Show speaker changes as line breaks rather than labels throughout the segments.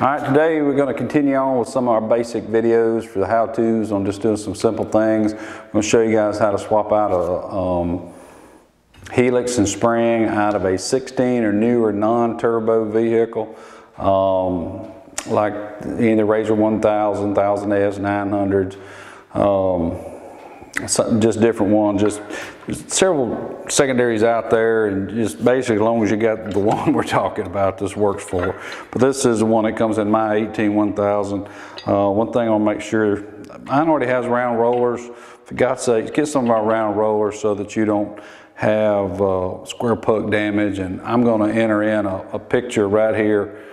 Alright, today we're going to continue on with some of our basic videos for the how-tos on just doing some simple things. I'm going to show you guys how to swap out a helix and spring out of a 16 or newer non-turbo vehicle, like either RZR 1000, 1000S, 900s, just different ones. Just there's several secondaries out there, and just basically as long as you got the one we're talking about, this works for. But this is the one that comes in my 18 1000. One thing I'll make sure, mine already has round rollers. For God's sake, get some of our round rollers so that you don't have square puck damage. And I'm going to enter in a picture right here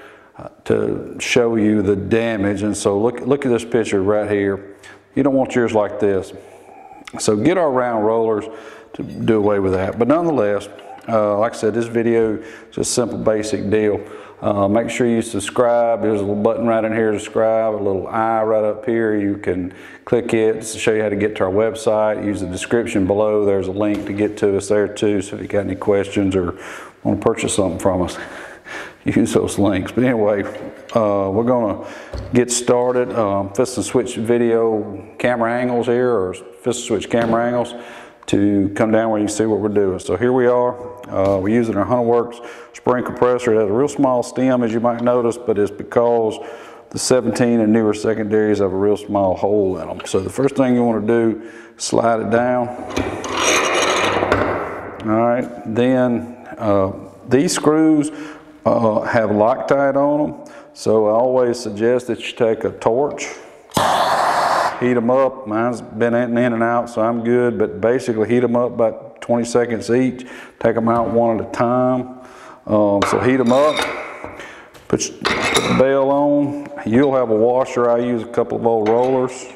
to show you the damage. And so look at this picture right here. You don't want yours like this. So get our round rollers to do away with that. But nonetheless, like I said, this video is just a simple basic deal. Make sure you subscribe. There's a little button right in here to subscribe, a little eye right up here. You can click it to show you how to get to our website. Use the description below. There's a link to get to us there too. So if you got any questions or want to purchase something from us, use those links. But anyway, we're going to get started. Fist and switch video camera angles here, or fist and switch camera angles to come down where you can see what we're doing. So here we are. We're using our Hunterworks spring compressor. It has a real small stem, as you might notice, but it's because the 17 and newer secondaries have a real small hole in them. So the first thing you want to do is slide it down. All right, then these screws have Loctite on them, so I always suggest that you take a torch, heat them up. Mine's been in and out, so I'm good, but basically heat them up about 20 seconds each. Take them out one at a time. So heat them up, put the bell on. You'll have a washer. I use a couple of old rollers.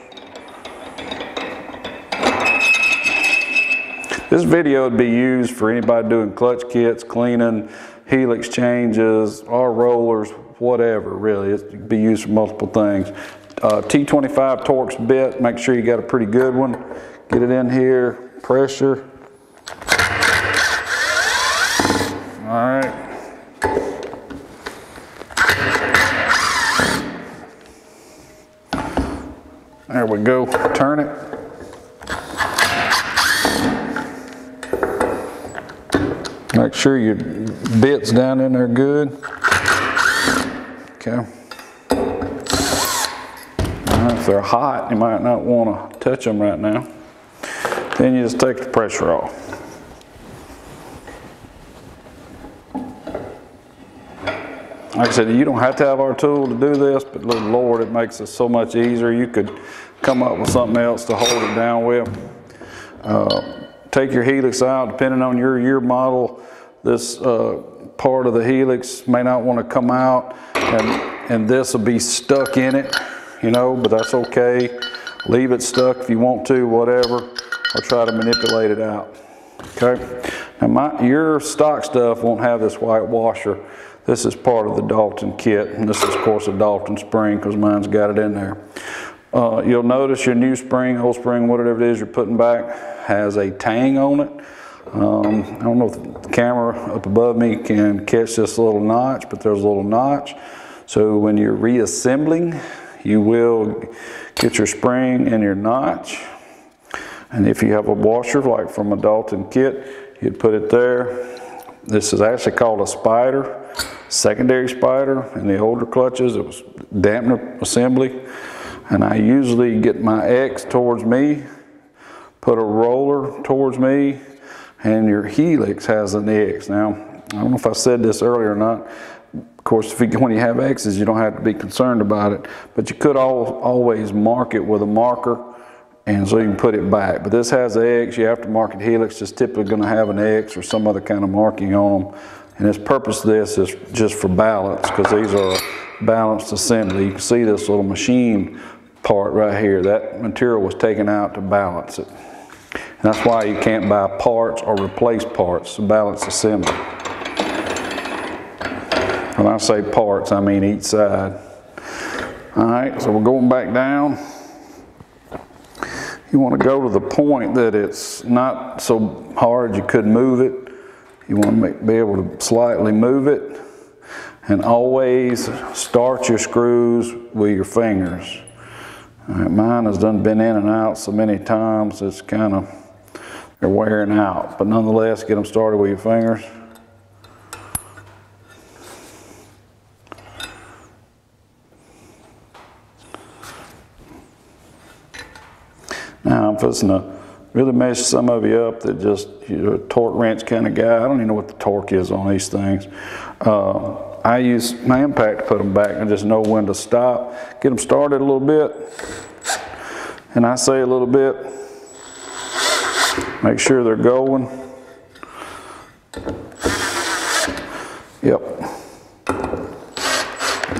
This video would be used for anybody doing clutch kits, cleaning, helix changes, or rollers, whatever, really. It can be used for multiple things. T25 Torx bit, make sure you got a pretty good one. Get it in here, pressure. All right. There we go, turn it. Make sure your bit's down in there good. Okay. If they're hot, you might not want to touch them right now. Then you just take the pressure off. Like I said, you don't have to have our tool to do this, but Lord, it makes it so much easier. You could come up with something else to hold it down with. Take your helix out, depending on your year model. This part of the helix may not want to come out, and this will be stuck in it, you know, but that's okay. Leave it stuck if you want to, whatever, or try to manipulate it out. Okay. Now your stock stuff won't have this white washer. This is part of the Dalton kit, and this is of course a Dalton spring because mine's got it in there. You'll notice your new spring, old spring, whatever it is you're putting back, has a tang on it. I don't know if the camera up above me can catch this little notch, but there's a little notch. So when you're reassembling, you will get your spring and your notch. And if you have a washer, like from a Dalton kit, you'd put it there. This is actually called a spider, secondary spider. In the older clutches, it was dampener assembly. And I usually get my X towards me, put a roller towards me, and your helix has an X. Now, I don't know if I said this earlier or not. Of course, when you have X's, you don't have to be concerned about it, but you could always mark it with a marker, and so you can put it back. But this has an X, you have to mark it helix. It's typically going to have an X or some other kind of marking on them. And its purpose of this is just for balance, because these are balanced assembly. You can see this little machine part right here. That material was taken out to balance it. And that's why you can't buy parts or replace parts. It's a balanced assembly. When I say parts, I mean each side. All right, so we're going back down. You want to go to the point that it's not so hard you couldn't move it. You want to be able to slightly move it. And always start your screws with your fingers. All right, mine has been in and out so many times, it's kind of, they're wearing out. But nonetheless, get them started with your fingers. Now I'm fixing to really mess some of you up that just, you're a torque wrench kind of guy. I don't even know what the torque is on these things. I use my impact to put them back. I just know when to stop. Get them started a little bit. And I say a little bit. Make sure they're going. Yep.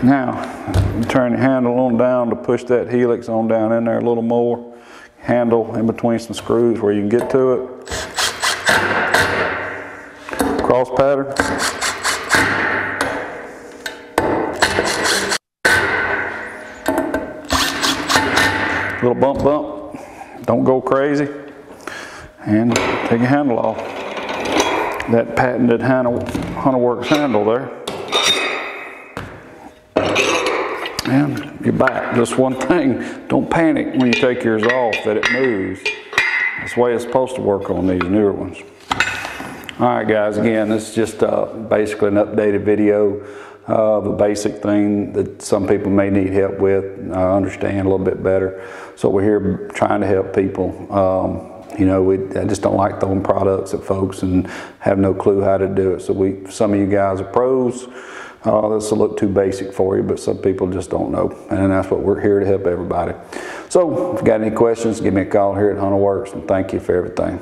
Now, you turn the handle on down to push that helix on down in there a little more. Handle in between some screws where you can get to it. Cross pattern. Little bump. Don't go crazy. And take your handle off. That patented Hunterworks handle there. And you're back. Just one thing, don't panic when you take yours off that it moves. That's the way it's supposed to work on these newer ones. Alright guys, again, this is just basically an updated video of a basic thing that some people may need help with, understand a little bit better. So we're here trying to help people. You know, I just don't like throwing products at folks and have no clue how to do it. So some of you guys are pros. This will look too basic for you, but some people just don't know. And that's what we're here to help everybody. So if you got any questions, give me a call here at Hunterworks, and thank you for everything.